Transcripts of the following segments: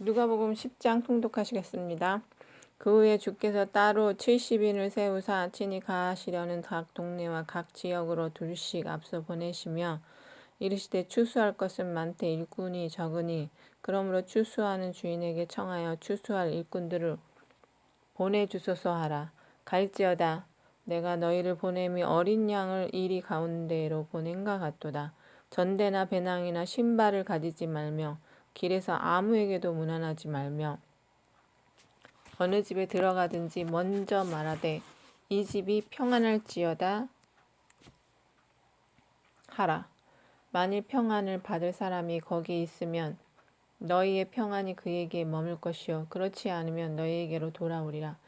누가복음 10장 통독하시겠습니다. 그 후에 주께서 따로 70인을 세우사 친히 가시려는 각 동네와 각 지역으로 둘씩 앞서 보내시며 이르시되 추수할 것은 많되 일꾼이 적으니 그러므로 추수하는 주인에게 청하여 추수할 일꾼들을 보내주소서 하라. 갈지어다 내가 너희를 보냄이 어린 양을 이리 가운데로 보낸가 같도다. 전대나 배낭이나 신발을 가지지 말며 길에서 아무에게도 문안하지 말며 어느 집에 들어가든지 먼저 말하되 이 집이 평안할지어다 하라. 만일 평안을 받을 사람이 거기 있으면 너희의 평안이 그에게 머물 것이요 그렇지 않으면 너희에게로 돌아오리라.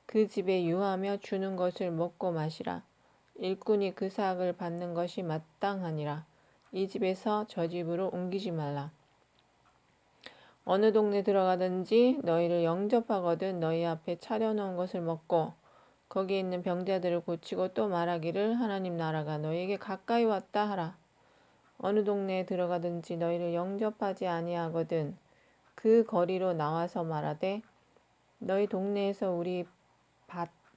그 집에 유하며 주는 것을 먹고 마시라. 일꾼이 그 사학을 받는 것이 마땅하니라. 이 집에서 저 집으로 옮기지 말라. 어느 동네 들어가든지 너희를 영접하거든 너희 앞에 차려놓은 것을 먹고 거기 있는 병자들을 고치고 또 말하기를 하나님 나라가 너희에게 가까이 왔다 하라. 어느 동네에 들어가든지 너희를 영접하지 아니하거든 그 거리로 나와서 말하되 너희 동네에서 우리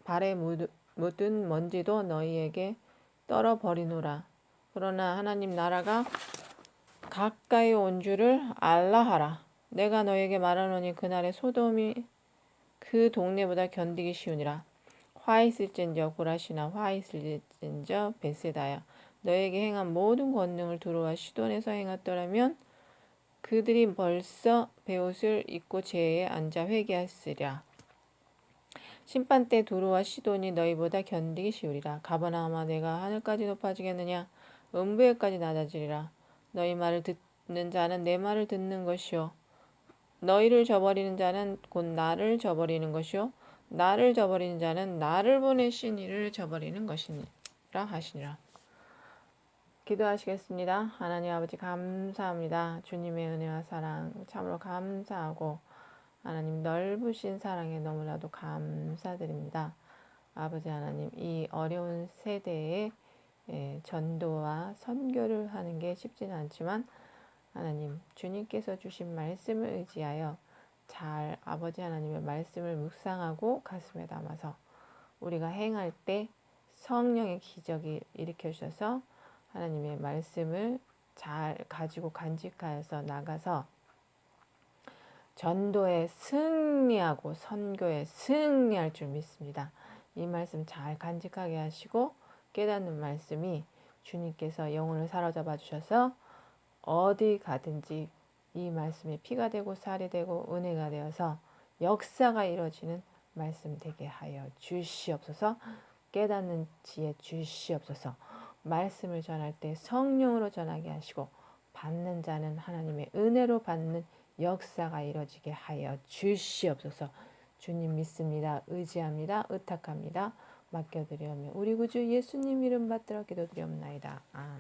발에 묻은 먼지도 너희에게 떨어버리노라. 그러나 하나님 나라가 가까이 온 줄을 알라 하라. 내가 너에게 말하노니 그날에 소돔이 그 동네보다 견디기 쉬우니라. 화 있을진저 고라시나 화 있을진저 벳세다야. 너에게 행한 모든 권능을 두루와 시돈에서 행했더라면 그들이 벌써 베옷을 입고 제에 앉아 회개하시리라. 심판 때 두루와 시돈이 너희보다 견디기 쉬우리라. 가버나움아 내가 하늘까지 높아지겠느냐 음부에까지 낮아지리라. 너희 말을 듣는 자는 내 말을 듣는 것이요 너희를 저버리는 자는 곧 나를 저버리는 것이요 나를 저버리는 자는 나를 보내신 이를 저버리는 것이니라 하시니라. 기도하시겠습니다. 하나님 아버지 감사합니다. 주님의 은혜와 사랑 참으로 감사하고 하나님 넓으신 사랑에 너무나도 감사드립니다. 아버지 하나님 이 어려운 세대에 전도와 선교를 하는 게 쉽지는 않지만 하나님 주님께서 주신 말씀을 의지하여 잘 아버지 하나님의 말씀을 묵상하고 가슴에 담아서 우리가 행할 때 성령의 기적이 일으켜 주셔서 하나님의 말씀을 잘 가지고 간직하여서 나가서 전도에 승리하고 선교에 승리할 줄 믿습니다. 이 말씀 잘 간직하게 하시고 깨닫는 말씀이 주님께서 영혼을 사로잡아 주셔서 어디 가든지 이 말씀이 피가 되고 살이 되고 은혜가 되어서 역사가 이루어지는 말씀 되게 하여 주시옵소서. 깨닫는 지혜 주시옵소서. 말씀을 전할 때 성령으로 전하게 하시고 받는 자는 하나님의 은혜로 받는 역사가 이루어지게 하여 주시옵소서. 주님 믿습니다. 의지합니다. 의탁합니다. 맡겨드리오며 우리 구주 예수님 이름 받들어 기도드리옵나이다. 아멘.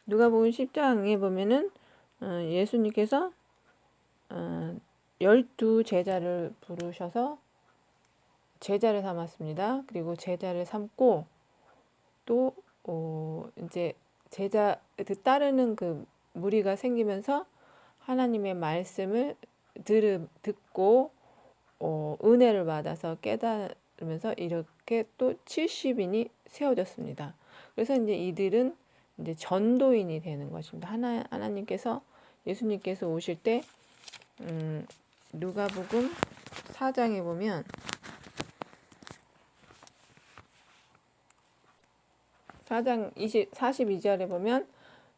누가복음 10장에 보면은 예수님께서 12제자를 부르셔서 제자를 삼았습니다. 그리고 제자를 삼고 또 이제 제자 따르는 그 무리가 생기면서 하나님의 말씀을 듣고 은혜를 받아서 깨달으면서 이렇게 또 70인이 세워졌습니다. 그래서 이제 이들은 이제 전도인이 되는 것입니다. 하나님께서 예수님께서 오실 때 누가복음 4장에 보면 4장 42절에 보면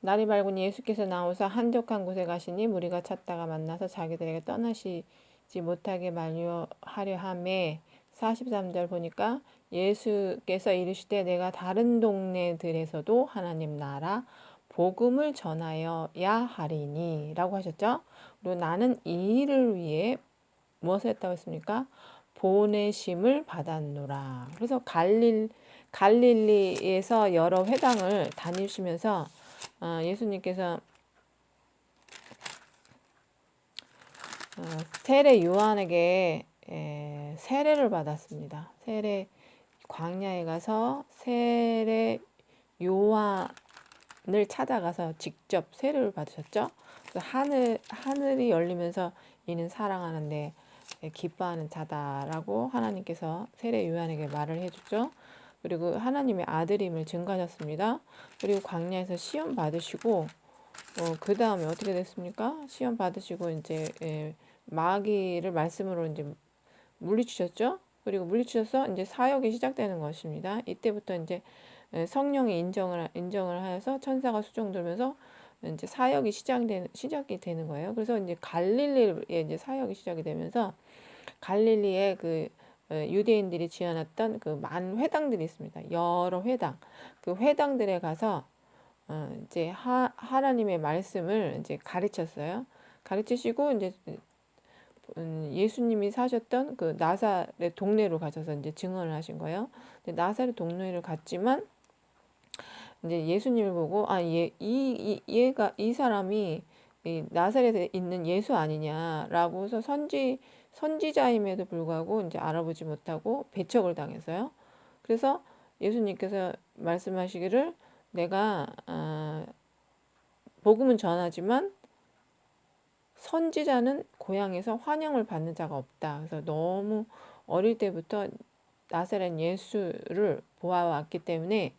날이 밝으니 예수께서 나오사 한적한 곳에 가시니 무리가 찾다가 만나서 자기들에게 떠나시지 못하게 만류하려 하매 43절 보니까 예수께서 이르시되 내가 다른 동네들에서도 하나님 나라 복음을 전하여야 하리니 라고 하셨죠. 그리고 나는 이 일을 위해 무엇을 했다고 했습니까? 보내심을 받았노라. 그래서 갈릴리에서 여러 회당을 다니시면서 예수님께서 세례 요한에게 세례를 받았습니다. 세례 광야에 가서 세례 요한을 찾아가서 직접 세례를 받으셨죠. 그래서 하늘이 열리면서 이는 사랑하는데 기뻐하는 자다라고 하나님께서 세례 요한에게 말을 해주죠. 그리고 하나님의 아들임을 증거하셨습니다. 그리고 광야에서 시험 받으시고 그 다음에 어떻게 됐습니까? 시험 받으시고 이제 마귀를 말씀으로 이제 물리치셨죠. 그리고 물리치셔서 이제 사역이 시작되는 것입니다. 이때부터 이제 성령이 인정을 하여서 천사가 수종 들면서 이제 사역이 시작이 되는 거예요. 그래서 이제 갈릴리에 이제 사역이 시작이 되면서 갈릴리에 그 유대인들이 지어놨던 그 많은 회당들이 있습니다. 여러 회당. 그 회당들에 가서 이제 하나님의 말씀을 이제 가르쳤어요. 가르치시고 이제 예수님이 사셨던 그 나사렛 동네로 가셔서 이제 증언을 하신 거예요. 근데 나사렛 동네를 갔지만 이제 예수님을 보고 얘가 이 사람이 이 나사렛에 있는 예수 아니냐라고 해서 선지자임에도 불구하고 이제 알아보지 못하고 배척을 당했어요. 그래서 예수님께서 말씀하시기를 내가 복음은 전하지만 선지자는 고향에서 환영을 받는 자가 없다. 그래서 너무 어릴 때부터 나사렛 예수를 보아왔기 때문에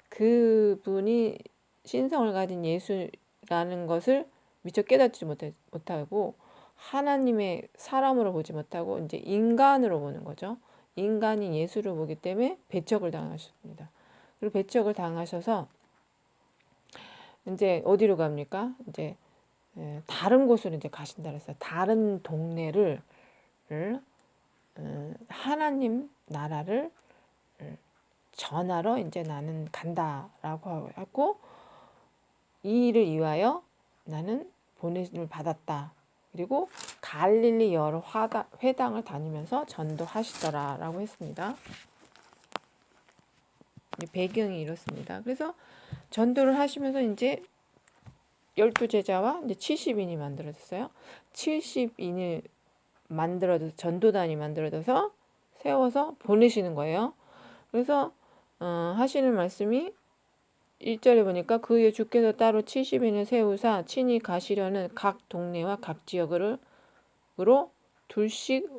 그분이 신성을 가진 예수라는 것을 미처 깨닫지 못하고 하나님의 사람으로 보지 못하고 이제 인간으로 보는 거죠. 인간인 예수를 보기 때문에 배척을 당하셨습니다. 그리고 배척을 당하셔서 이제 어디로 갑니까? 이제 다른 곳으로 이제 가신다 그랬어요. 다른 동네를 하나님 나라를 전하러 이제 나는 간다라고 하고 이 일을 위하여 나는 보내심을 받았다. 그리고 갈릴리 여러 회당을 다니면서 전도하시더라라고 했습니다. 배경이 이렇습니다. 그래서 전도를 하시면서 이제 12제자와 이제 70인이 만들어졌어요. 70인을 전도단이 만들어져서 세워서 보내시는 거예요. 그래서 하시는 말씀이 1절에 보니까 그의 주께서 따로 70인을 세우사 친히 가시려는 각 동네와 각 지역으로 둘씩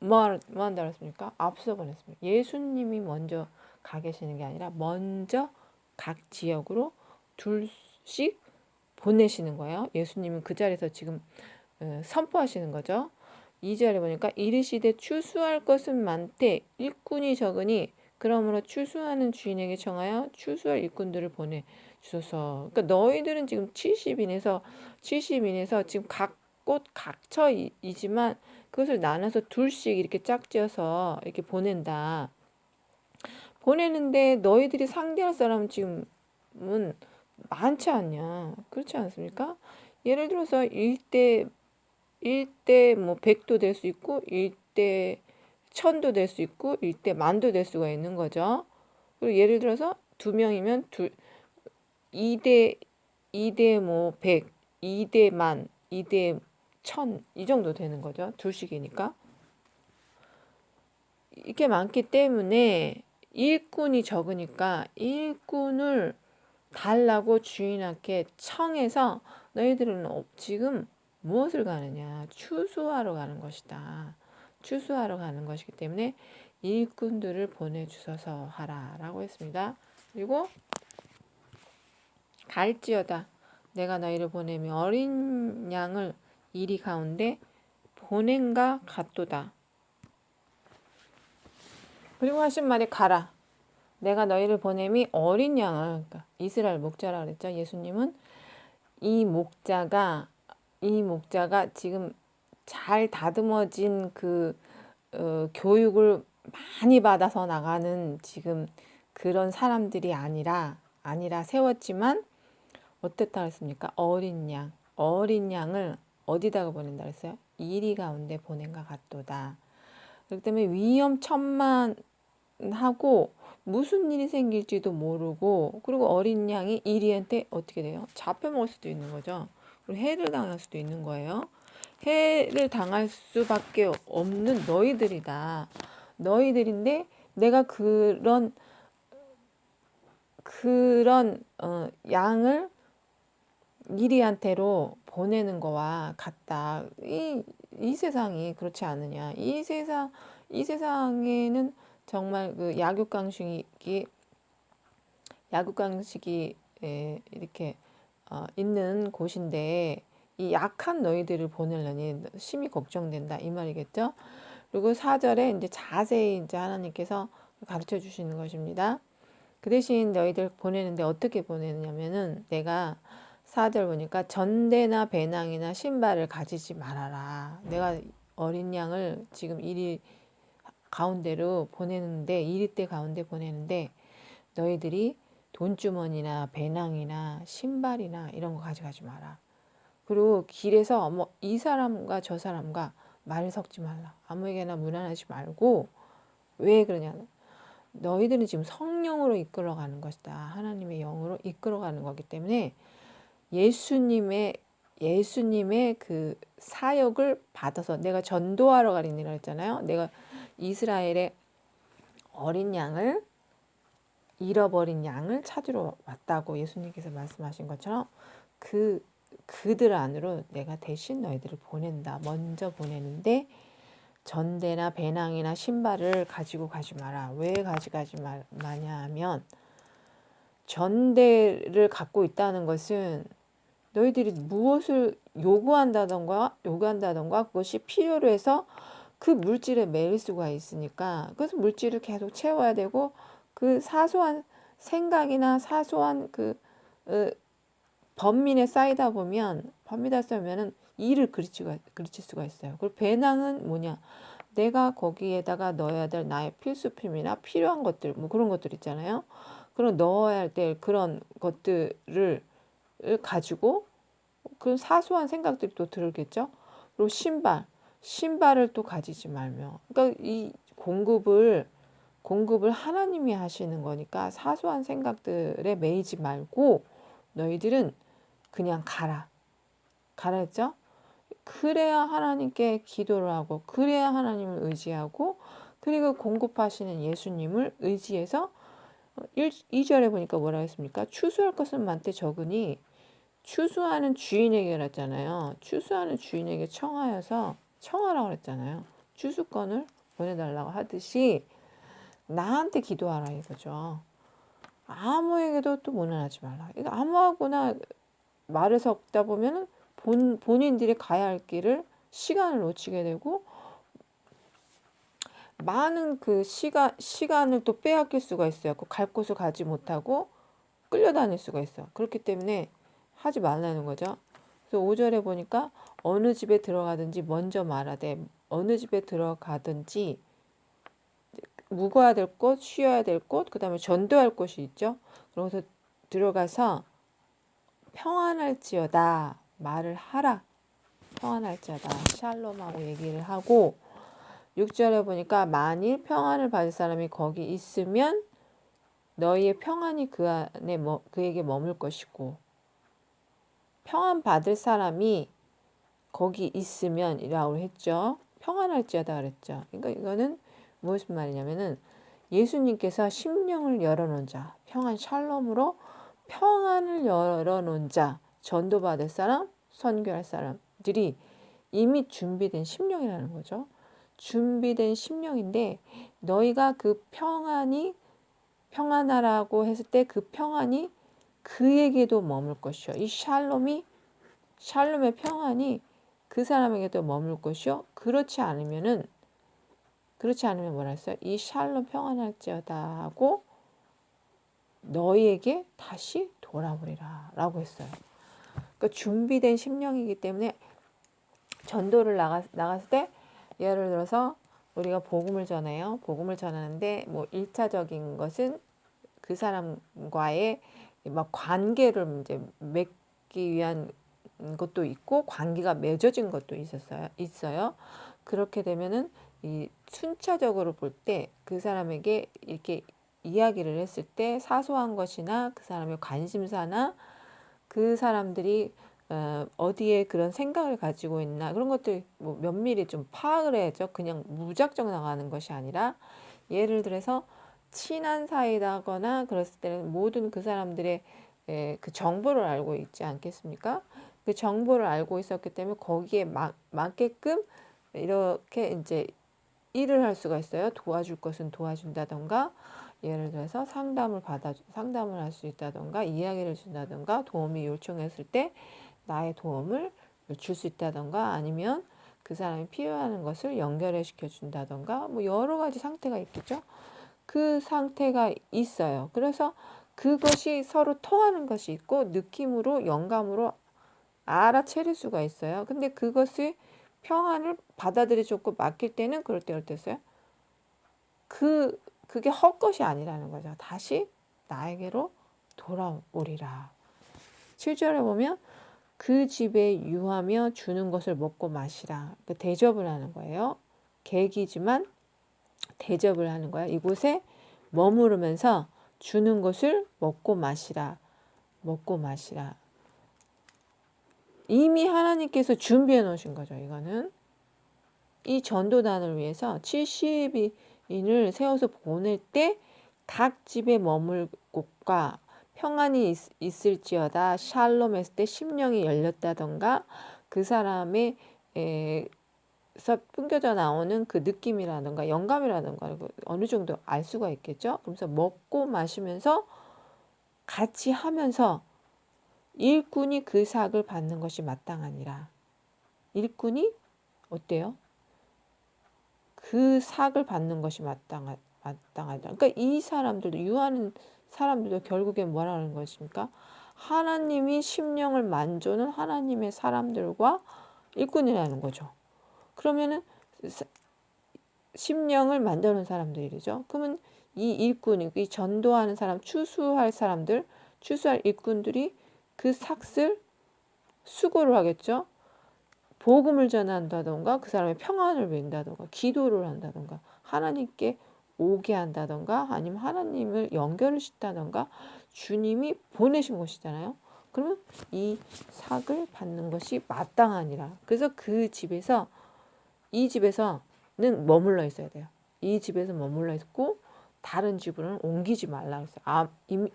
뭐 한다 그랬습니까? 앞서 보냈습니다. 예수님이 먼저 가 계시는 게 아니라 먼저 각 지역으로 둘씩 보내시는 거예요. 예수님은 그 자리에서 지금 선포하시는 거죠. 2절에 보니까 이르시되 추수할 것은 많되 일꾼이 적으니 그러므로 추수하는 주인에게 청하여 추수할 일꾼들을 보내 주소서. 그러니까 너희들은 지금 70인에서 지금 각 곳 각처이지만 그것을 나눠서 둘씩 이렇게 짝지어서 이렇게 보낸다. 보내는데 너희들이 상대할 사람은 지금은 많지 않냐. 그렇지 않습니까? 예를 들어서 1대 뭐 100도 될 수 있고 1대 1000도 될 수 있고 1대 만도 될 수가 있는 거죠. 그리고 예를 들어서 2명이면 2대 뭐 100, 2대 만, 2대 1000 이 정도 되는 거죠. 둘씩이니까. 이렇게 많기 때문에 일꾼이 적으니까 일꾼을 달라고 주인한테 청해서 너희들은 지금 무엇을 가느냐? 추수하러 가는 것이다. 추수하러 가는 것이기 때문에 일꾼들을 보내주셔서 하라라고 했습니다. 그리고 갈지어다 내가 너희를 보내며 어린 양을 이리 가운데 보낸가 같도다. 그리고 하신 말이 가라. 내가 너희를 보냄이 어린 양을, 그러니까 이스라엘 목자라 그랬죠. 예수님은 이 목자가 지금 잘 다듬어진 그 교육을 많이 받아서 나가는 지금 그런 사람들이 아니라 세웠지만 어땠다 했습니까? 어린 양을 어디다가 보낸다 그랬어요? 이리 가운데 보낸가 같도다. 그렇기 때문에 위험천만하고 무슨 일이 생길지도 모르고 그리고 어린 양이 이리한테 어떻게 돼요? 잡혀먹을 수도 있는 거죠. 그리고 해를 당할 수도 있는 거예요. 해를 당할 수밖에 없는 너희들이다. 너희들인데 내가 그런 양을 미리한테로 보내는 거와 같다. 이 세상이 그렇지 않느냐. 이 세상에는 정말 그 약육강식이 이렇게 있는 곳인데 이 약한 너희들을 보내려니 심히 걱정된다 이 말이겠죠. 그리고 4절에 이제 자세히 이제 하나님께서 가르쳐 주시는 것입니다. 그 대신 너희들 보내는데 어떻게 보내느냐면은 내가 4절 보니까 전대나 배낭이나 신발을 가지지 말아라. 내가 어린 양을 지금 이리 가운데로 보내는데 이리때 가운데 보내는데 너희들이 돈주머니나 배낭이나 신발이나 이런 거 가져가지 마라. 그리고 길에서 뭐 이 사람과 저 사람과 말 섞지 말라. 아무에게나 무난하지 말고 왜 그러냐. 너희들은 지금 성령으로 이끌어가는 것이다. 하나님의 영으로 이끌어가는 거기 때문에 예수님의 그 사역을 받아서 내가 전도하러 가리니라 했잖아요. 내가 이스라엘의 어린 양을 잃어버린 양을 찾으러 왔다고 예수님께서 말씀하신 것처럼 그들 안으로 내가 대신 너희들을 보낸다. 먼저 보내는데 전대나 배낭이나 신발을 가지고 가지 마라. 왜 가져가지 마냐 하면 전대를 갖고 있다는 것은 너희들이 무엇을 요구한다던가 그것이 필요로 해서 그 물질에 매일 수가 있으니까 그래서 물질을 계속 채워야 되고 그 사소한 생각이나 사소한 그 번민에 쌓이다 보면은 일을 그르칠 수가 있어요. 그리고 배낭은 뭐냐? 내가 거기에다가 넣어야 될 나의 필수품이나 필요한 것들, 뭐 그런 것들 있잖아요. 그런 넣어야 될 그런 것들을 가지고 그런 사소한 생각들이 또 들겠죠. 그리고 신발을 또 가지지 말며. 그러니까 이 공급을 하나님이 하시는 거니까 사소한 생각들에 매이지 말고 너희들은 그냥 가라 했죠. 그래야 하나님께 기도를 하고 그래야 하나님을 의지하고 그리고 공급하시는 예수님을 의지해서 2절에 보니까 뭐라 했습니까? 추수할 것은 많되 적으니 추수하는 주인에게 그랬잖아요. 추수하는 주인에게 청하라고 그랬잖아요. 추수권을 보내달라고 하듯이 나한테 기도하라 이거죠. 아무에게도 또 무난하지 말라. 아무하고나 말을 섞다 보면은 본인들이 가야 할 길을 시간을 놓치게 되고 많은 그 시간을 또 빼앗길 수가 있어요. 갈 곳을 가지 못하고 끌려다닐 수가 있어. 그렇기 때문에 하지 말라는 거죠. 그래서 5절에 보니까 어느 집에 들어가든지 먼저 말하되 어느 집에 들어가든지 묵어야 될 곳, 쉬어야 될 곳, 그 다음에 전도할 곳이 있죠. 그러면서 들어가서 평안할지어다 말을 하라. 평안할지어다 샬롬하고 얘기를 하고 6절에 보니까 만일 평안을 받을 사람이 거기 있으면 너희의 평안이 그에게 머물 것이고 평안 받을 사람이 거기 있으면 이라고 했죠. 평안할지어다 그랬죠. 그러니까 이거는 무슨 말이냐면은 예수님께서 심령을 열어놓은 자, 평안 샬롬으로 평안을 열어놓은 자, 전도받을 사람, 선교할 사람들이 이미 준비된 심령이라는 거죠. 준비된 심령인데 너희가 그 평안하라고 했을 때 그 평안이 그에게도 머물 것이요. 이 샬롬의 평안이 그 사람에게도 머물 것이요. 그렇지 않으면 뭐라 했어요? 이 샬롬 평안할지어다 하고 너희에게 다시 돌아오리라 라고 했어요. 그러니까 준비된 심령이기 때문에 전도를 나갔을 때 예를 들어서 우리가 복음을 전해요. 복음을 전하는데 뭐 1차적인 것은 그 사람과의 막 관계를 이제 맺기 위한 것도 있고 관계가 맺어진 것도 있어요. 그렇게 되면은 이 순차적으로 볼 때 그 사람에게 이렇게 이야기를 했을 때 사소한 것이나 그 사람의 관심사나 그 사람들이 어디에 그런 생각을 가지고 있나 그런 것들 뭐 면밀히 좀 파악을 해야죠. 그냥 무작정 나가는 것이 아니라 예를 들어서 친한 사이다거나 그랬을 때는 모든 그 사람들의 그 정보를 알고 있지 않겠습니까? 그 정보를 알고 있었기 때문에 거기에 맞게끔 이렇게 이제 일을 할 수가 있어요. 도와줄 것은 도와준다던가, 예를 들어서 상담을 할 수 있다던가, 이야기를 준다던가, 도움이 요청했을 때 나의 도움을 줄 수 있다던가, 아니면 그 사람이 필요한 것을 연결해 시켜 준다던가, 뭐 여러 가지 상태가 있겠죠. 그 상태가 있어요. 그래서 그것이 서로 통하는 것이 있고 느낌으로 영감으로 알아차릴 수가 있어요. 근데 그것을 평안을 받아들여줬고 맡길 때는 그럴 때 어땠어요? 그게 헛것이 아니라는 거죠. 다시 나에게로 돌아오리라. 7절에 보면 그 집에 유하며 주는 것을 먹고 마시라. 대접을 하는 거예요. 계기지만 대접을 하는 거야. 이곳에 머무르면서 주는 것을 먹고 마시라. 먹고 마시라. 이미 하나님께서 준비해 놓으신 거죠. 이거는 이 전도단을 위해서 70인을 세워서 보낼 때 각 집에 머물 곳과 평안이 있을지어다. 샬롬 했을 때 심령이 열렸다던가 그 사람의 서 풍겨져 나오는 그 느낌이라든가 영감이라든가 어느 정도 알 수가 있겠죠. 그러면서 먹고 마시면서 같이 하면서 일꾼이 그 삭을 받는 것이 마땅하니라. 일꾼이 어때요? 그 삭을 받는 것이 마땅하다. 그러니까 이 사람들도 유하는 사람들도 결국엔 뭐라는 것입니까? 하나님이 심령을 만조는 하나님의 사람들과 일꾼이라는 거죠. 그러면은 심령을 만드는 사람들이죠. 그러면 이 일꾼이 이 전도하는 사람, 추수할 사람들, 추수할 일꾼들이 그 삭을 수고를 하겠죠. 복음을 전한다던가 그 사람의 평안을 윈다던가 기도를 한다던가 하나님께 오게 한다던가 아니면 하나님을 연결을 시다던가 주님이 보내신 것이잖아요. 그러면 이 삭을 받는 것이 마땅하니라. 그래서 그 집에서 이 집에서는 머물러 있어야 돼요. 이 집에서 머물러 있고 다른 집으로는 옮기지 말라 했어요. 이미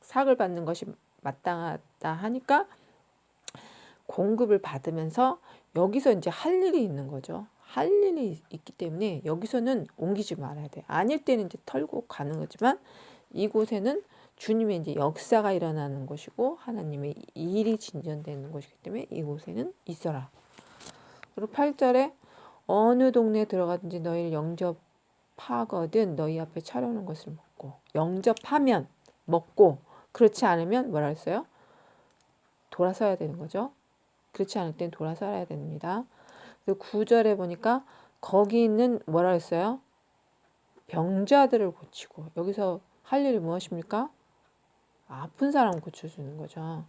삭을 받는 것이 마땅하다 하니까 공급을 받으면서 여기서 이제 할 일이 있는 거죠. 할 일이 있기 때문에 여기서는 옮기지 말아야 돼. 아닐 때는 이제 털고 가는 거지만 이곳에는 주님의 이제 역사가 일어나는 곳이고 하나님의 일이 진전되는 곳이기 때문에 이곳에는 있어라. 그리고 8절에 어느 동네에 들어가든지 너희를 영접하거든 너희 앞에 차려놓은 것을 먹고 영접하면 먹고 그렇지 않으면 뭐라 했어요? 돌아서야 되는 거죠. 그렇지 않을 땐 돌아서야 됩니다. 9절에 보니까 거기 있는 뭐라 했어요? 병자들을 고치고 여기서 할 일이 무엇입니까? 아픈 사람 고쳐주는 거죠.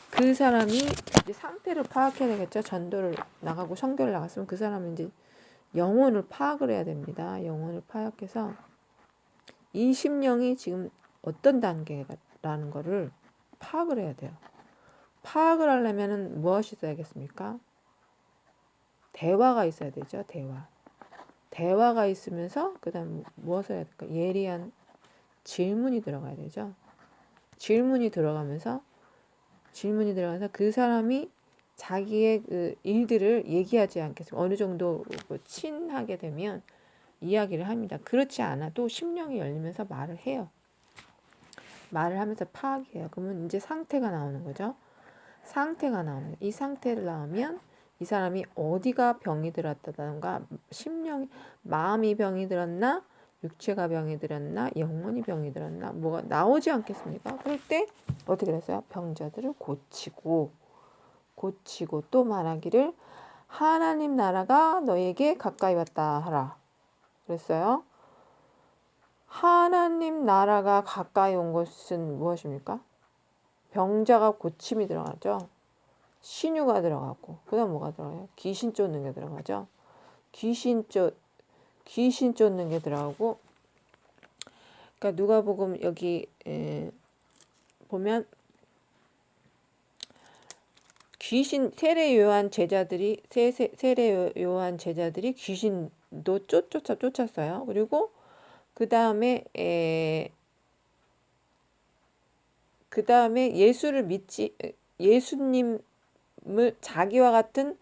그 사람이 이제 상태를 파악해야 되겠죠. 전도를 나가고 선교를 나갔으면 그 사람은 이제 영혼을 파악을 해야 됩니다. 영혼을 파악해서 이 심령이 지금 어떤 단계라는 거를 파악을 해야 돼요. 파악을 하려면 무엇이 있어야겠습니까? 대화가 있어야 되죠. 대화가 있으면서 그 다음 무엇을 해야 될까? 예리한 질문이 들어가야 되죠. 질문이 들어가면서 그 사람이 자기의 그 일들을 얘기하지 않겠습니까? 어느 정도 친하게 되면 이야기를 합니다. 그렇지 않아도 심령이 열리면서 말을 해요. 말을 하면서 파악해요. 그러면 이제 상태가 나오는 거죠. 상태가 나옵니다. 이 상태를 나오면 이 사람이 어디가 병이 들었다던가 마음이 병이 들었나 육체가 병이 들었나 영혼이 병이 들었나 뭐가 나오지 않겠습니까? 그럴 때 어떻게 됐어요? 병자들을 고치고 또 말하기를 하나님 나라가 너에게 가까이 왔다 하라 그랬어요. 하나님 나라가 가까이 온 것은 무엇입니까? 병자가 고침이 들어가죠. 신유가 들어가고 그다음 뭐가 들어가요? 귀신 쫓는 게 들어가죠. 귀신 쫓는 게 들어가고 그러니까 누가복음 여기 보면 세례 요한 제자들이 귀신도 쫓았어요. 그리고 그 다음에 예수님을 자기와 같은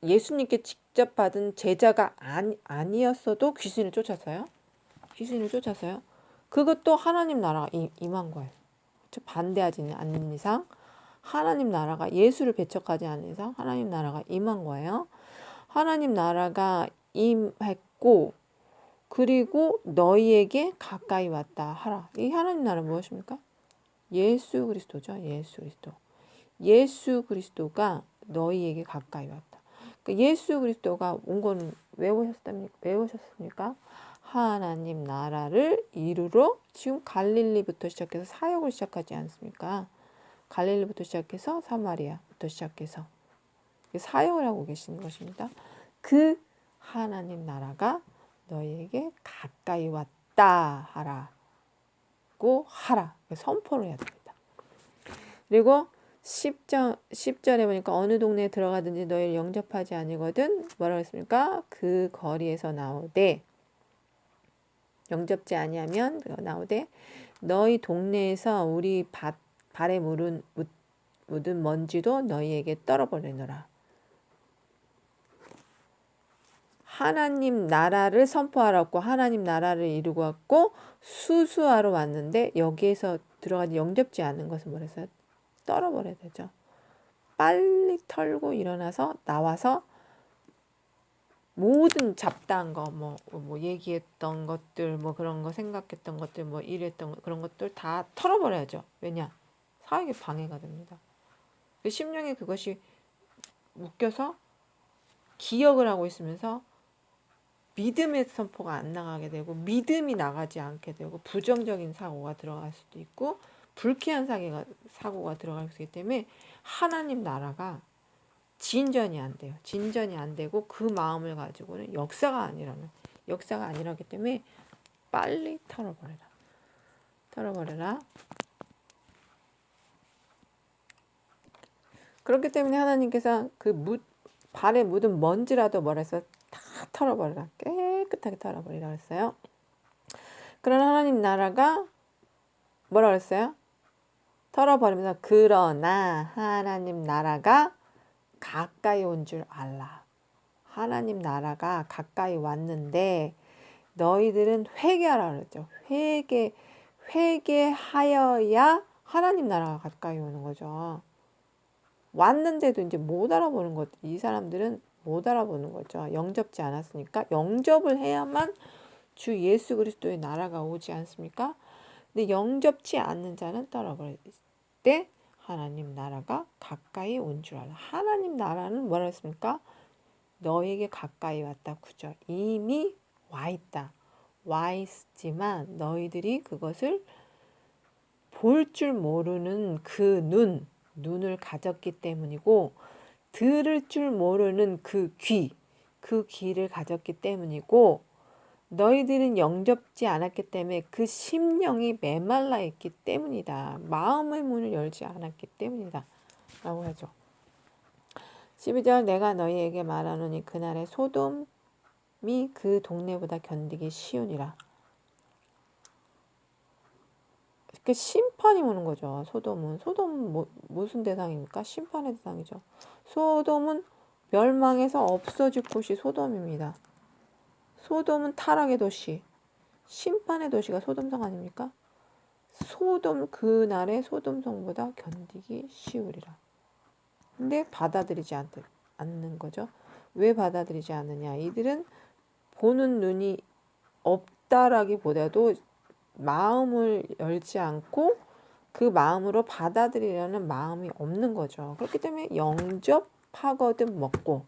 예수님께 직접 받은 제자가 아니었어도 귀신을 쫓았어요. 그것도 하나님 나라가 임한 거예요. 반대하지 않는 이상, 하나님 나라가 예수를 배척하지 않는 이상 하나님 나라가 임한 거예요. 하나님 나라가 임했고, 그리고 너희에게 가까이 왔다 하라. 이 하나님 나라 무엇입니까? 예수 그리스도죠. 예수 그리스도가 너희에게 가까이 왔다. 그러니까 예수 그리스도가 온 거는 왜 오셨습니까? 하나님 나라를 이루러 지금 갈릴리부터 시작해서 사역을 시작하지 않습니까? 갈릴리부터 시작해서 사마리아부터 시작해서 사역을 하고 계시는 것입니다. 그 하나님 나라가 너희에게 가까이 왔다 하라고 하라. 선포를 해야 됩니다. 그리고 10절에 보니까 어느 동네에 들어가든지 너희를 영접하지 아니거든 뭐라고 했습니까? 그 거리에서 나오되, 영접지 아니하면 나오되 너희 동네에서 우리 발에 묻은 먼지도 너희에게 떨어버리노라. 하나님 나라를 선포하라고 하나님 나라를 이루고 왔고 수수하러 왔는데 여기에서 들어가지 영접지 않는 것은 뭐랬어요? 떨어버려야 되죠. 빨리 털고 일어나서 나와서 모든 잡다한 거, 뭐 얘기했던 것들, 뭐 그런 거 생각했던 것들, 뭐 이랬던 거, 그런 것들 다 털어버려야죠. 왜냐? 사역에 방해가 됩니다. 심령에 그것이 묶여서 기억을 하고 있으면서 믿음의 선포가 안 나가게 되고 믿음이 나가지 않게 되고 부정적인 사고가 들어갈 수도 있고 불쾌한 사고가 들어갈 수 있기 때문에 하나님 나라가 진전이 안 돼요. 진전이 안 되고 그 마음을 가지고는 역사가 아니라기 때문에 빨리 털어버려라. 그렇기 때문에 하나님께서 발에 묻은 먼지라도 뭐라 했어요? 다 털어버려라. 깨끗하게 털어버리라 그랬어요. 그런 하나님 나라가 뭐라 그랬어요? 털어버리면서 그러나 하나님 나라가 가까이 온 줄 알라. 하나님 나라가 가까이 왔는데 너희들은 회개하라 그랬죠. 회개하여야 하나님 나라가 가까이 오는 거죠. 왔는데도 이제 못 알아보는 것. 이 사람들은 못 알아보는 거죠. 영접지 않았으니까 영접을 해야만 주 예수 그리스도의 나라가 오지 않습니까? 근데 영접지 않는 자는 떨어버릴 때 하나님 나라가 가까이 온 줄 알아. 하나님 나라는 뭐라 했습니까? 너에게 가까이 왔다. 그죠? 이미 와 있다. 와 있지만 너희들이 그것을 볼 줄 모르는 그 눈을 가졌기 때문이고 들을 줄 모르는 그 귀를 가졌기 때문이고 너희들은 영접지 않았기 때문에 그 심령이 메말라 있기 때문이다. 마음의 문을 열지 않았기 때문이다. 라고 하죠. 12절 내가 너희에게 말하노니 그날에 소돔이 그 동네보다 견디기 쉬우니라. 그 심판이 오는 거죠. 소돔은 무슨 대상입니까? 심판의 대상이죠. 소돔은 멸망해서 없어질 곳이 소돔입니다. 소돔은 타락의 도시, 심판의 도시가 소돔성 아닙니까? 그날의 소돔성보다 견디기 쉬우리라. 근데 받아들이지 않는 거죠. 왜 받아들이지 않느냐? 이들은 보는 눈이 없다라기보다도 마음을 열지 않고 그 마음으로 받아들이려는 마음이 없는 거죠. 그렇기 때문에 영접하거든 먹고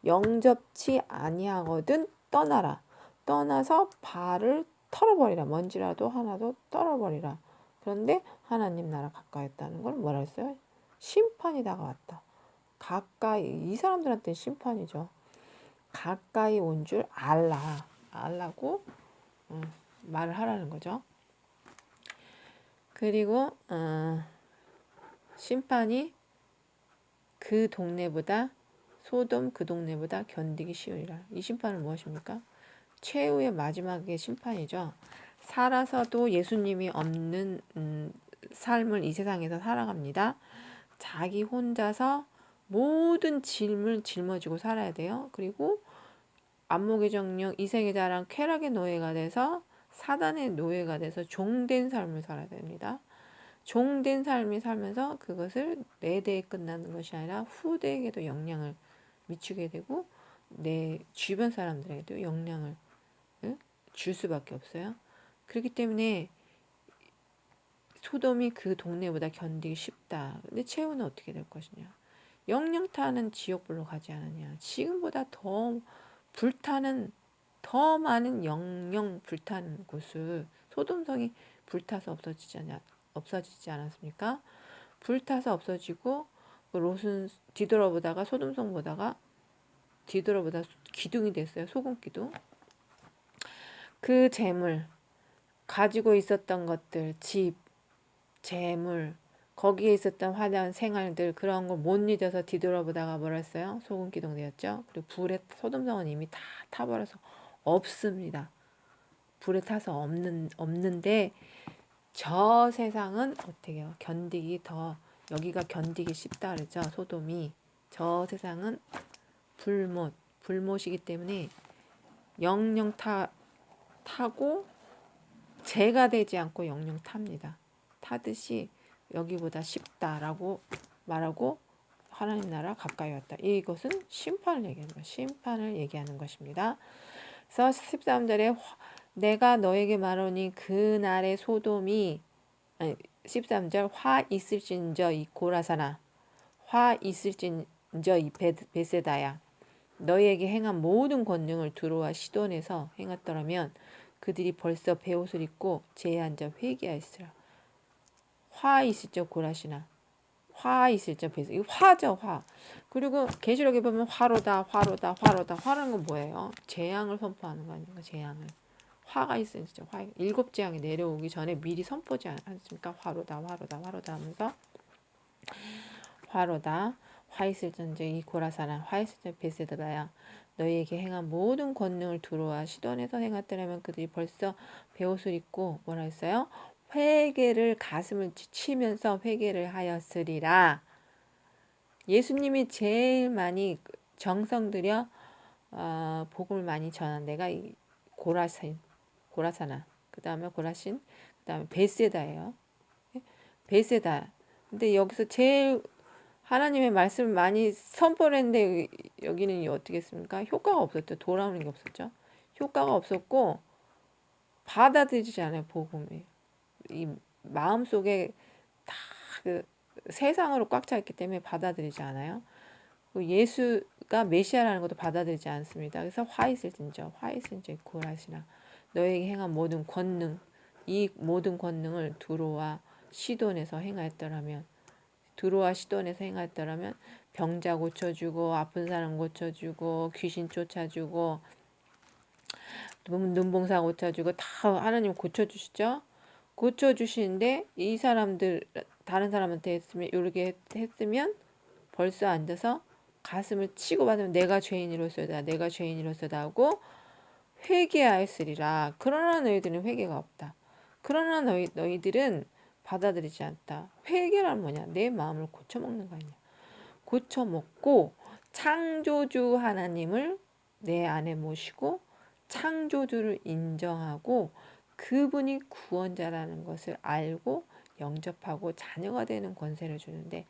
영접치 아니하거든 떠나서 발을 털어버리라. 먼지라도 하나도 떨어버리라. 그런데 하나님 나라 가까이 있다는 걸 뭐라 했어요? 심판이 다가왔다. 이 사람들한테는 심판이죠. 가까이 온 줄 알라고 말을 하라는 거죠. 그리고 심판이 그 동네보다 견디기 쉬우리라. 이 심판은 무엇입니까? 최후의 마지막의 심판이죠. 살아서도 예수님이 없는 삶을 이 세상에서 살아갑니다. 자기 혼자서 모든 짐을 짊어지고 살아야 돼요. 그리고 안목의 정령, 이색의 자랑, 쾌락의 노예가 돼서 사단의 노예가 돼서 종된 삶을 살아야 됩니다. 종된 삶이 살면서 그것을 내 대에 끝나는 것이 아니라 후대에게도 영향을 미치게 되고 내 주변 사람들에게도 영향을 줄 수밖에 없어요. 그렇기 때문에 소돔이 그 동네보다 견디기 쉽다. 근데 최후는 어떻게 될 것이냐. 영영 타는 지옥불로 가지 않느냐. 지금보다 더 불타는 더 많은 영영 불타는 곳을 소돔성이 불타서 없어지지 않았습니까? 불타서 없어지고 그 롯은 뒤돌아보다가 소돔성 보다가 뒤돌아보다 기둥이 됐어요. 소금 기둥. 그 재물 가지고 있었던 것들, 집, 재물, 거기에 있었던 화려한 생활들 그런 걸 못 잊어서 뒤돌아보다가 뭘 했어요? 소금 기둥 되었죠. 그리고 불에 소돔성은 이미 다 타버려서 없습니다. 불에 타서 없는데 저 세상은 어떻게 해요? 견디기 더 여기가 견디기 쉽다 그랬죠. 소돔이 저 세상은 불못이기 때문에 영영 타고 죄가 되지 않고 영영 탑니다. 타듯이 여기보다 쉽다라고 말하고 하나님 나라 가까이 왔다. 이것은 심판을 얘기하는 것입니다. 그래서 13절에 내가 너에게 말하니 그날의 소돔이 13절 화 있을진저 이 고라사나 화 있을진저 이 베세다야 너희에게 행한 모든 권능을 두로와 시돈에서 행했더라면 그들이 벌써 베옷을 입고 제에 앉아 회개하였으라. 화 있을적 고라시나 화 있을적 베세 이거 화죠 화. 그리고 계시록에 보면 화로다. 화라는 건 뭐예요? 재앙을 선포하는 거 아닙니까? 재앙을. 화가 있을적 화. 7 재앙이 내려오기 전에 미리 선포지 않습니까? 화로다 하면서 화로다. 화 있을전저 이 고라사나 화 있을적 베세다야 너희에게 행한 모든 권능을 두로와 시돈에서 행했더라면 그들이 벌써 베옷을 입고 뭐라 했어요? 회개를 가슴을 치면서 회개를 하였으리라. 예수님이 제일 많이 정성 들여 복음을 많이 전한 데가 이 고라사나 그 다음에 고라신 그 다음에 베세다예요. 베세다. 근데 여기서 제일 하나님의 말씀을 많이 선포를 했는데 여기는 어떻게 했습니까? 효과가 없었죠. 돌아오는 게 없었죠. 효과가 없었고 받아들이지 않아요. 복음이. 이 마음속에 다 그 세상으로 꽉 차 있기 때문에 받아들이지 않아요. 예수가 메시아라는 것도 받아들이지 않습니다. 그래서 화 있을진저 고라시나 너에게 행한 모든 권능 이 모든 권능을 두로와 시돈에서 행하였더라면 두로와 시돈에서 행하였더라면 병자 고쳐주고 아픈 사람 고쳐주고 귀신 쫓아주고 눈봉사 고쳐주고 다 하나님 고쳐주시죠. 고쳐주시는데 이 사람들 다른 사람한테 했으면 이렇게 했으면 벌써 앉아서 가슴을 치고 받으면 내가 죄인이로서다 하고 회개하였으리라. 그러나 너희들은 회개가 없다. 그러나 너희들은 받아들이지 않다. 회개란 뭐냐? 내 마음을 고쳐먹는 거 아니야. 고쳐먹고 창조주 하나님을 내 안에 모시고 창조주를 인정하고 그분이 구원자라는 것을 알고 영접하고 자녀가 되는 권세를 주는데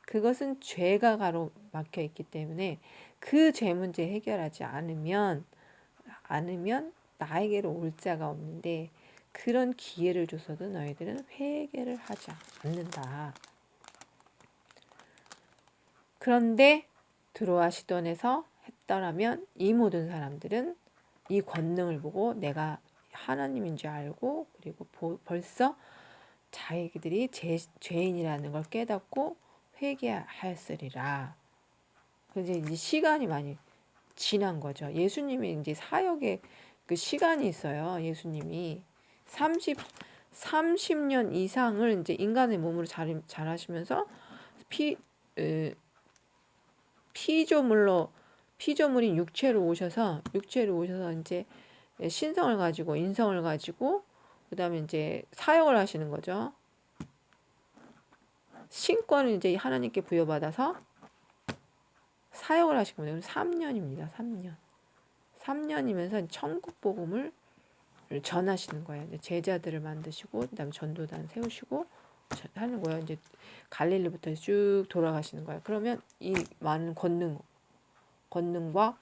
그것은 죄가 가로막혀 있기 때문에 그 죄 문제 해결하지 않으면 나에게로 올 자가 없는데 그런 기회를 줘서도 너희들은 회개를 하지 않는다. 그런데 드로아 시돈에서 했더라면 이 모든 사람들은 이 권능을 보고 내가 하나님인 줄 알고 그리고 벌써 자기들이 죄인이라는 걸 깨닫고 회개하였으리라. 그래서 이제 시간이 많이 지난 거죠. 예수님이 이제 사역에 그 시간이 있어요. 예수님이 30년 이상을 이제 인간의 몸으로 자라시면서 피조물인 육체로 오셔서 이제 신성을 가지고 인성을 가지고 그 다음에 이제 사역을 하시는 거죠. 신권을 이제 하나님께 부여받아서 사역을 하신 겁니다. 3년입니다. 3년. 3년이면서 천국 복음을 전하시는 거예요. 이제 제자들을 만드시고 그다음에 전도단 세우시고 하는 거예요. 이제 갈릴리부터 쭉 돌아가시는 거예요. 그러면 이 많은 권능과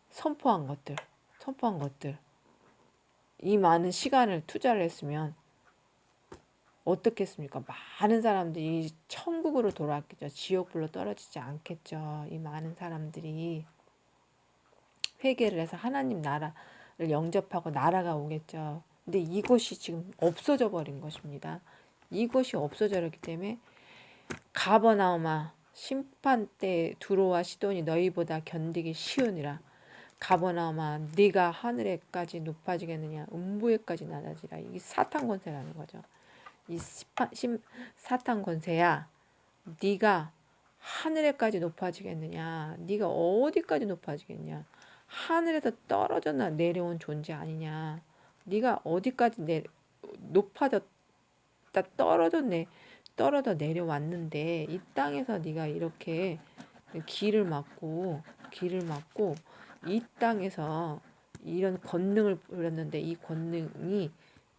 선포한 것들, 이 많은 시간을 투자를 했으면 어떻겠습니까? 많은 사람들이 천국으로 돌아왔겠죠. 지옥불로 떨어지지 않겠죠. 이 많은 사람들이 회개를 해서 하나님 나라를 영접하고 나라가 오겠죠. 근데 이곳이 지금 없어져 버린 것입니다. 이곳이 없어졌기 때문에 가버나움아 심판 때 두로와 시돈이 너희보다 견디기 쉬우니라. 가버나움아 네가 하늘에까지 높아지겠느냐 음부에까지 낮아지라. 이게 사탄 권세라는 거죠. 이 사탄 권세야, 네가 하늘에까지 높아지겠느냐, 네가 어디까지 높아지겠냐, 하늘에서 떨어져 내려온 존재 아니냐, 네가 어디까지 높아졌다 떨어져 내려왔는데 이 땅에서 네가 이렇게 길을 막고 이 땅에서 이런 권능을 부렸는데 이 권능이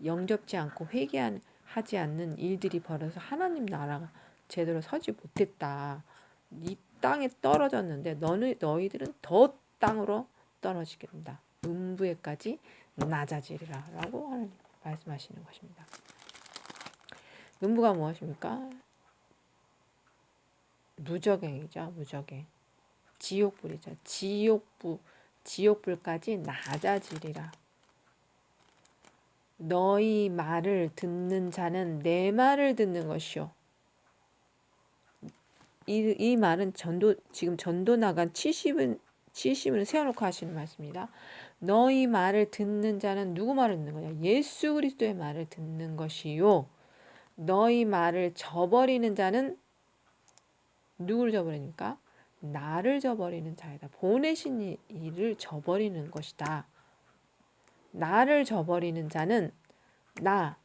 영접지 않고 회개하지 않는 일들이 벌어서 하나님 나라가 제대로 서지 못했다. 이 땅에 떨어졌는데 너희들은 더 땅으로 떨어지게 된다. 음부에까지 낮아지리라 라고 하나님 말씀하시는 것입니다. 음부가 무엇입니까? 무저갱이죠. 무저갱. 지옥불이죠. 지옥불까지 낮아지리라. 너희 말을 듣는 자는 내 말을 듣는 것이요. 이 말은 지금 전도 나간 70을 세워놓고 하시는 말씀입니다. 너희 말을 듣는 자는 누구 말을 듣는 거냐? 예수 그리스도의 말을 듣는 것이요. 너희 말을 저버리는 자는 누구를 저버리니까? 나를 저버리는 자이다. 보내신 이를 저버리는 것이다. 나를 저버리는 자는 나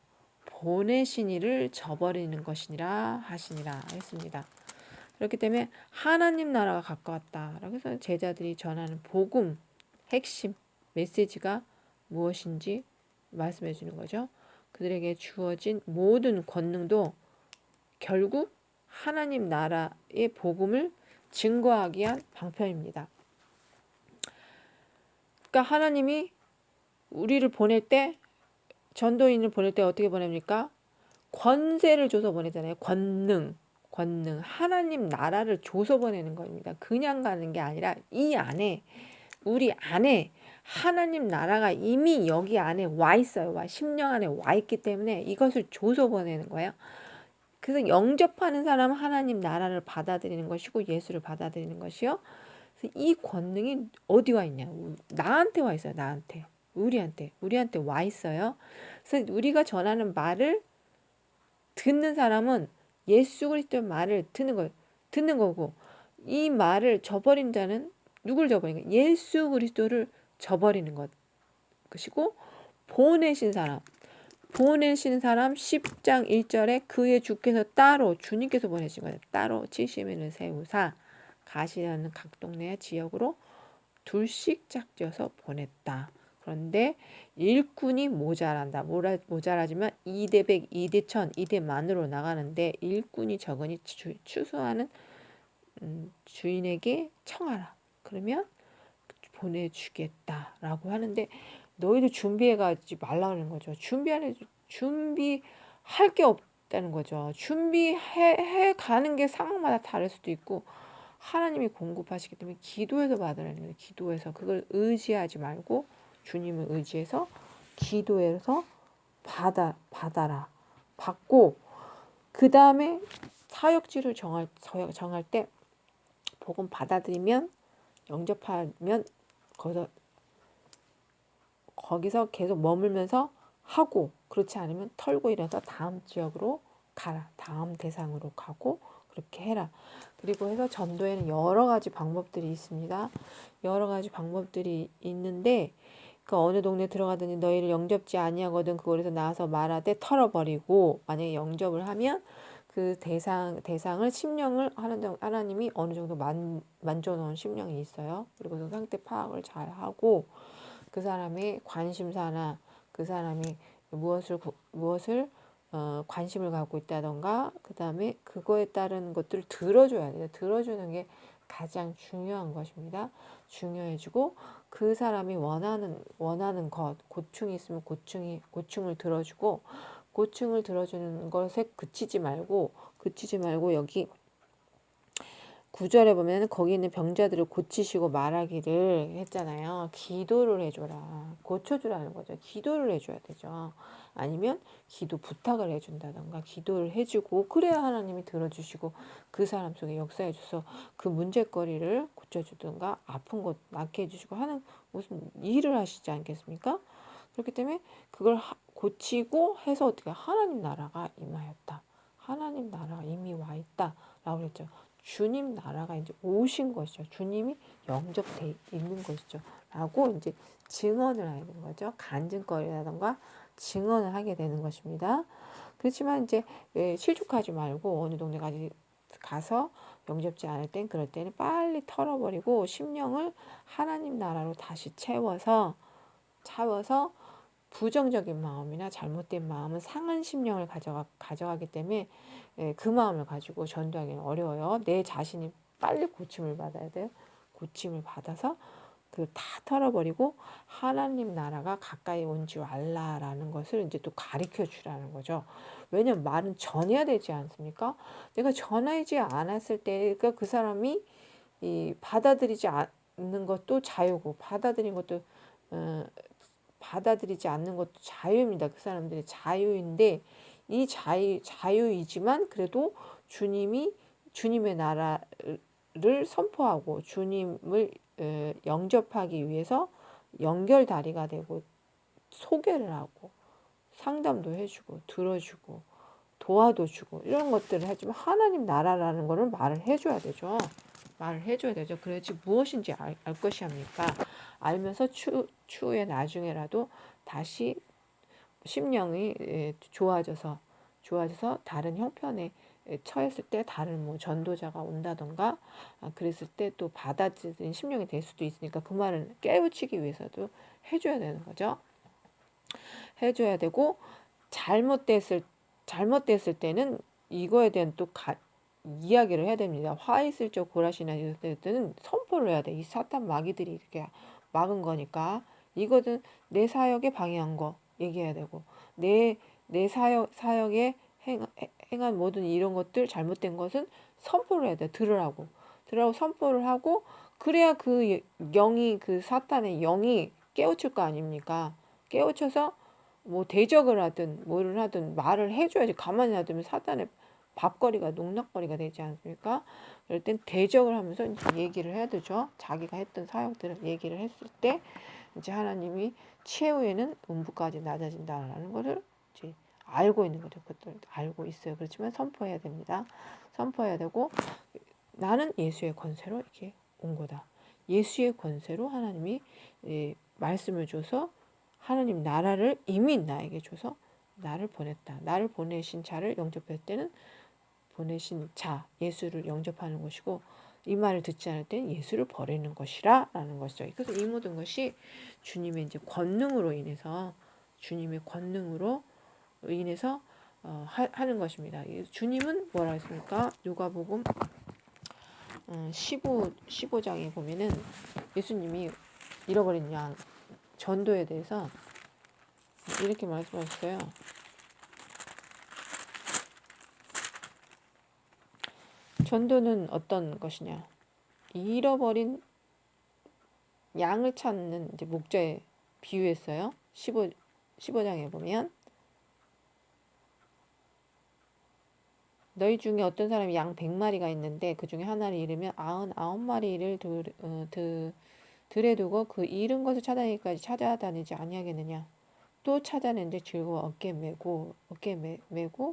보내신 이를 저버리는 것이니라 하시니라 했습니다. 그렇기 때문에 하나님 나라가 가까웠다라고 해서 제자들이 전하는 복음 핵심 메시지가 무엇인지 말씀해 주는 거죠. 그들에게 주어진 모든 권능도 결국 하나님 나라의 복음을 증거하기 위한 방편입니다. 그러니까 하나님이 우리를 보낼 때, 전도인을 보낼 때 어떻게 보냅니까? 권세를 줘서 보내잖아요. 권능. 하나님 나라를 줘서 보내는 겁니다. 그냥 가는 게 아니라 이 안에, 우리 안에 하나님 나라가 이미 여기 안에 와 있어요. 심령 안에 와 있기 때문에 이것을 줘서 보내는 거예요. 그래서 영접하는 사람은 하나님 나라를 받아들이는 것이고 예수를 받아들이는 것이요. 그래서 이 권능이 어디 와 있냐? 나한테 와 있어요. 나한테. 우리한테 와 있어요. 그래서 우리가 전하는 말을 듣는 사람은 예수 그리스도의 말을 듣는 거고, 이 말을 저버린 자는 누굴 저버리는 거예요? 예수 그리스도를 저버리는 것이고, 보내신 사람 10장 1절에 그의 주께서 따로 주님께서 보내신 거예요. 따로 70인을 세우사 가시라는 각 동네 지역으로 둘씩 짝지어서 보냈다. 그런데 일꾼이 모자라지만 2대 100, 2대 1000, 2대 만으로 나가는데 일꾼이 적으니 추수하는 주인에게 청하라. 그러면 보내주겠다라고 하는데 너희들 준비해가지 말라는 거죠. 준비할 게 없다는 거죠. 준비해 가는 게 상황마다 다를 수도 있고 하나님이 공급하시기 때문에 기도해서 받으라는 거예요. 기도해서 그걸 의지하지 말고 주님을 의지해서 기도해서 받아라. 받고 그 다음에 사역지를 정할 때 복음 받아들이면 영접하면 거기서 계속 머물면서 하고 그렇지 않으면 털고 일어서 다음 지역으로 가라. 다음 대상으로 가고 그렇게 해라. 그리고 해서 전도에는 여러 가지 방법들이 있습니다. 여러 가지 방법들이 있는데 그 어느 동네 들어가더니 너희를 영접지 아니하거든 그곳에서 나와서 말하되 털어버리고, 만약에 영접을 하면 그 대상을 심령을 하나님이 어느 정도 만져놓은 심령이 있어요. 그리고 그 상태 파악을 잘 하고 그 사람의 관심사나 그 사람이 무엇을 관심을 갖고 있다던가 그 다음에 그거에 따른 것들을 들어줘야 돼요. 들어주는 게 가장 중요한 것입니다. 중요해지고 그 사람이 원하는 것, 고충이 있으면 고충을 들어주고, 고충을 들어주는 것에 그치지 말고 여기 9절에 보면 거기 있는 병자들을 고치시고 말하기를 했잖아요. 기도를 해줘라. 고쳐주라는 거죠. 기도를 해줘야 되죠. 아니면 기도 부탁을 해준다던가 기도를 해주고, 그래야 하나님이 들어주시고 그 사람 속에 역사해줘서 그 문제거리를 고쳐주든가 아픈 것 낫게 해주시고 하는 무슨 일을 하시지 않겠습니까? 그렇기 때문에 그걸 고치고 해서 어떻게 하나님 나라가 임하였다. 하나님 나라가 이미 와 있다. 라고 그랬죠. 주님 나라가 이제 오신 것이죠. 주님이 영접돼 있는 것이죠. 라고 이제 증언을 하는 거죠. 간증거리라던가 증언을 하게 되는 것입니다. 그렇지만 이제 실족하지 말고 어느 동네까지 가서 영접지 않을 땐 그럴 때는 빨리 털어버리고 심령을 하나님 나라로 다시 채워서 부정적인 마음이나 잘못된 마음은 상한 심령을 가져가기 때문에 그 마음을 가지고 전도하기는 어려워요. 내 자신이 빨리 고침을 받아야 돼요. 고침을 받아서 그 다 털어버리고 하나님 나라가 가까이 온지 알라라는 것을 이제 또 가르쳐 주라는 거죠. 왜냐면 말은 전해야 되지 않습니까? 내가 전하지 않았을 때 그 사람이 받아들이지 않는 것도 자유고, 받아들이지 않는 것도 자유입니다. 그 사람들의 자유인데, 이 자유이지만 그래도 주님의 나라를 선포하고 주님을 영접하기 위해서 연결다리가 되고 소개를 하고 상담도 해주고 들어주고 도와도 주고 이런 것들을 해주면 하나님 나라라는 거를 말을 해줘야 되죠. 말을 해줘야 되죠. 그래야지 무엇인지 알 것이 합니까? 알면서 추후에 나중에라도 다시 심령이 좋아져서 다른 형편에 처했을 때 다른 뭐 전도자가 온다던가 그랬을 때 또 받아들인 심령이 될 수도 있으니까 그 말을 깨우치기 위해서도 해줘야 되는 거죠. 해줘야 되고 잘못됐을 때는 이거에 대한 또 이야기를 해야 됩니다. 화 있을 적 고라시나 이럴 때는 선포를 해야 돼. 이 사탄 마귀들이 이렇게 막은 거니까 이거는 내 사역에 방해한 거 얘기해야 되고 내 사역에 행한 모든 이런 것들 잘못된 것은 선포를 해야 돼. 들으라고 선포를 하고 그래야 그 영이 그 사탄의 영이 깨우칠 거 아닙니까? 깨우쳐서 뭐 대적을 하든 뭐를 하든 말을 해줘야지. 가만히 놔두면 사탄의 밥거리가 농락거리가 되지 않습니까? 그럴 땐 대적을 하면서 이제 얘기를 해야 되죠. 자기가 했던 사역들을 얘기를 했을 때 이제 하나님이 최후에는 음부까지 낮아진다라는 것을 이제 알고 있는 거죠. 그것들 알고 있어요. 그렇지만 선포해야 됩니다. 선포해야 되고 나는 예수의 권세로 이렇게 온 거다. 예수의 권세로 하나님이 말씀을 줘서 하나님 나라를 이미 나에게 줘서 나를 보냈다. 나를 보내신 자를 영접할 때는 보내신 자 예수를 영접하는 것이고 이 말을 듣지 않을 때는 예수를 버리는 것이라 라는 것이죠. 그래서 이 모든 것이 주님의 이제 권능으로 인해서 하는 것입니다. 주님은 뭐라 했습니까? 누가복음 15장에 보면은 예수님이 잃어버린 양 전도에 대해서 이렇게 말씀하셨어요. 전도는 어떤 것이냐? 잃어버린 양을 찾는 이제 목자에 비유했어요. 15장에 보면 너희 중에 어떤 사람이 양 100마리가 있는데 그 중에 하나를 잃으면 99마리를 들에 두고 그 잃은 것을 찾아내기까지 찾아다니지 아니하겠느냐. 또 찾아내는데 즐거워 어깨 메고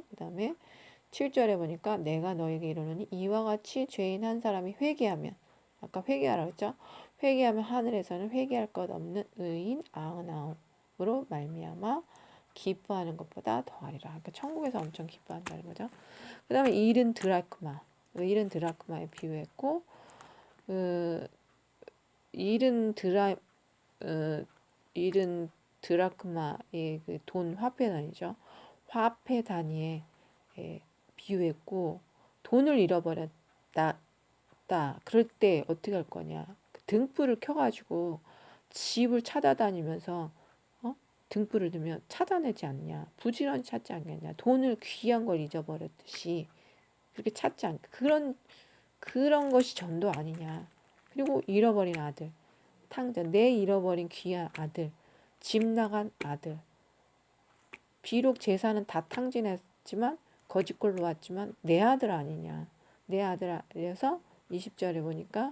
그 다음에 7절에 보니까 내가 너에게 이르노니 이와 같이 죄인 한 사람이 회개하면 아까 회개하라고 했죠. 회개하면 하늘에서는 회개할 것 없는 의인 99으로 말미암아 기뻐하는 것보다 더하리라. 그러니까 천국에서 엄청 기뻐한다는 거죠. 그 다음에 일은 드라크마. 일은 드라크마에 비유했고, 일은 일은 드라크마의 그 돈 화폐 단위죠. 화폐 단위에 비유했고, 돈을 잃어버렸다. 그럴 때 어떻게 할 거냐. 등불을 켜가지고 집을 찾아다니면서 등불을 들면 찾아내지 않냐. 부지런히 찾지 않겠냐. 돈을 귀한 걸 잊어버렸듯이 그렇게 찾지 않 그런 것이 전도 아니냐. 그리고 잃어버린 아들, 탕자, 내 잃어버린 귀한 아들, 집 나간 아들. 비록 재산은 다 탕진했지만 거짓골로 왔지만 내 아들 아니냐. 내 아들이어서 20절에 보니까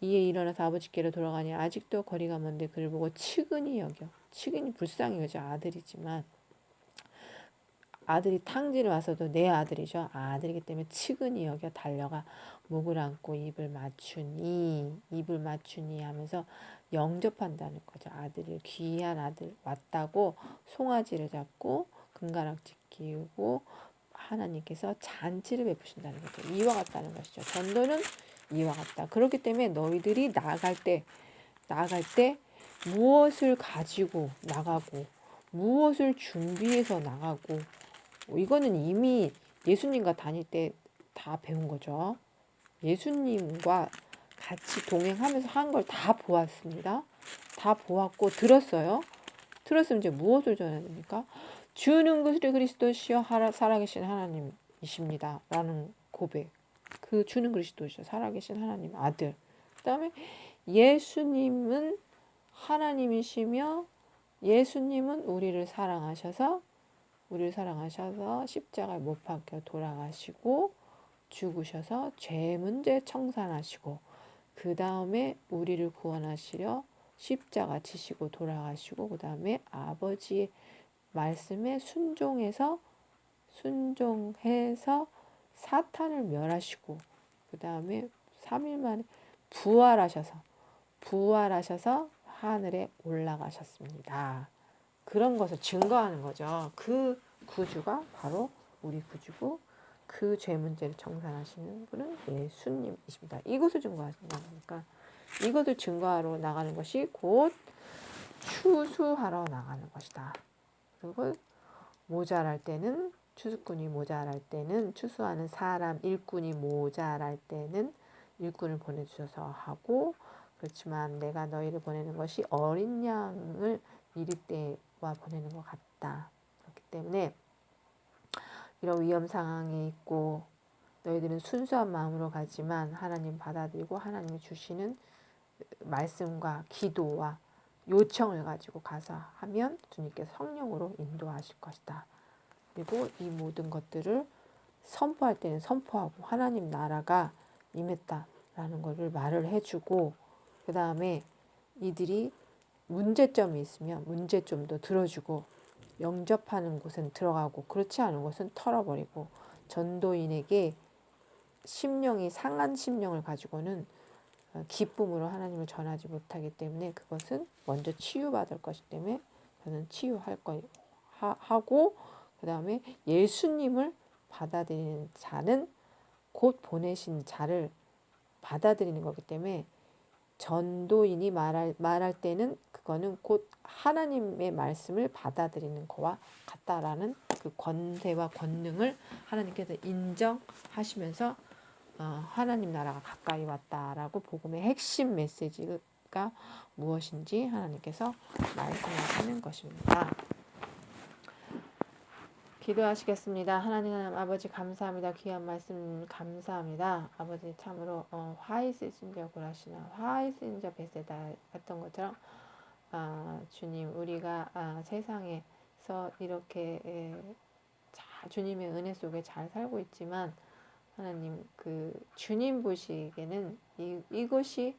이에 일어나서 아버지께로 돌아가니 아직도 거리가 먼데 그를 보고 측은히 여겨. 측은히 불쌍히 여겨. 아들이지만 아들이 탕진을 와서도 내 아들이죠. 아들이기 때문에 측은히 여겨 달려가 목을 안고 입을 맞추니 하면서 영접한다는 거죠. 아들을 귀한 아들 왔다고 송아지를 잡고 금가락지 끼우고 하나님께서 잔치를 베푸신다는 거죠. 이와 같다는 것이죠. 전도는 이와 같다. 그렇기 때문에 너희들이 나아갈 때 무엇을 가지고 나가고 무엇을 준비해서 나가고 이거는 이미 예수님과 다닐 때 다 배운 거죠. 예수님과 같이 동행하면서 한 걸 다 보았습니다. 다 보았고 들었어요. 들었으면 이제 무엇을 전해야 됩니까? 주는 그리스도시여 살아계신 하나님이십니다. 라는 고백. 그 주는 그리스도시여 살아계신 하나님 아들. 그 다음에 예수님은 하나님이시며 예수님은 우리를 사랑하셔서 십자가에 못 박혀 돌아가시고 죽으셔서 죄 문제 청산하시고 그 다음에 우리를 구원하시려 십자가 지시고 돌아가시고 그 다음에 아버지의 말씀에 순종해서 사탄을 멸하시고 그 다음에 3일 만에 부활하셔서 하늘에 올라가셨습니다. 그런 것을 증거하는 거죠. 그 구주가 바로 우리 구주고 그 죄 문제를 청산하시는 분은 예수님이십니다. 이것을 증거하신다 보니까 이것을 증거하러 나가는 것이 곧 추수하러 나가는 것이다. 그리고 추수꾼이 모자랄 때는 추수하는 사람 일꾼이 모자랄 때는 일꾼을 보내주셔서 하고 그렇지만 내가 너희를 보내는 것이 어린 양을 이릴 때와 보내는 것 같다. 그렇기 때문에 이런 위험 상황에 있고 너희들은 순수한 마음으로 가지만 하나님 받아들이고 하나님이 주시는 말씀과 기도와 요청을 가지고 가서 하면 주님께서 성령으로 인도하실 것이다. 그리고 이 모든 것들을 선포할 때는 선포하고 하나님 나라가 임했다라는 것을 말을 해주고 그 다음에 이들이 문제점이 있으면 문제점도 들어주고 영접하는 곳은 들어가고 그렇지 않은 곳은 털어버리고 전도인에게 심령이 상한 심령을 가지고는 기쁨으로 하나님을 전하지 못하기 때문에 그것은 먼저 치유받을 것이기 때문에 저는 치유할 거 하고 그 다음에 예수님을 받아들이는 자는 곧 보내신 자를 받아들이는 거기 때문에 전도인이 말할 때는 그거는 곧 하나님의 말씀을 받아들이는 거와 같다라는 그 권세와 권능을 하나님께서 인정하시면서 하나님 나라가 가까이 왔다라고 복음의 핵심 메시지가 무엇인지 하나님께서 말씀하시는 것입니다. 기도하시겠습니다. 하나님 아버지 감사합니다. 귀한 말씀 감사합니다. 아버지 참으로 화이 쓰신 자 구라시나 화이 쓰신 자 베세다 했던 것처럼 주님 우리가 세상에서 이렇게 주님의 은혜 속에 잘 살고 있지만 하나님 그 주님 보시기에는 이것이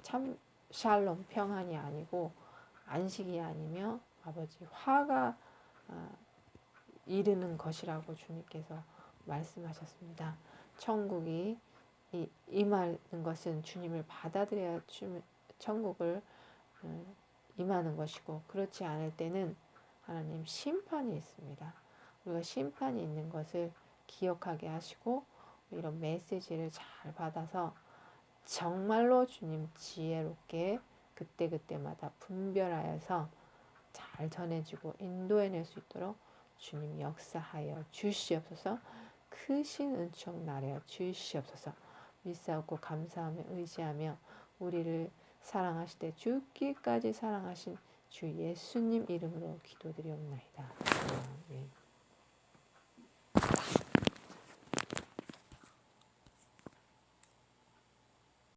참 샬롬 평안이 아니고 안식이 아니며 아버지 화가 이르는 것이라고 주님께서 말씀하셨습니다. 천국이 임하는 것은 주님을 받아들여야 천국을 임하는 것이고, 그렇지 않을 때는 하나님 심판이 있습니다. 우리가 심판이 있는 것을 기억하게 하시고 이런 메시지를 잘 받아서 정말로 주님 지혜롭게 그때그때마다 분별하여서 잘 전해지고 인도해낼 수 있도록 주님 역사하여 주시옵소서. 크신 은총 나려 주시옵소서. 믿사옵고 감사하며 의지하며 우리를 사랑하실 때 죽기까지 사랑하신 주 예수님 이름으로 기도드리옵나이다. 아멘.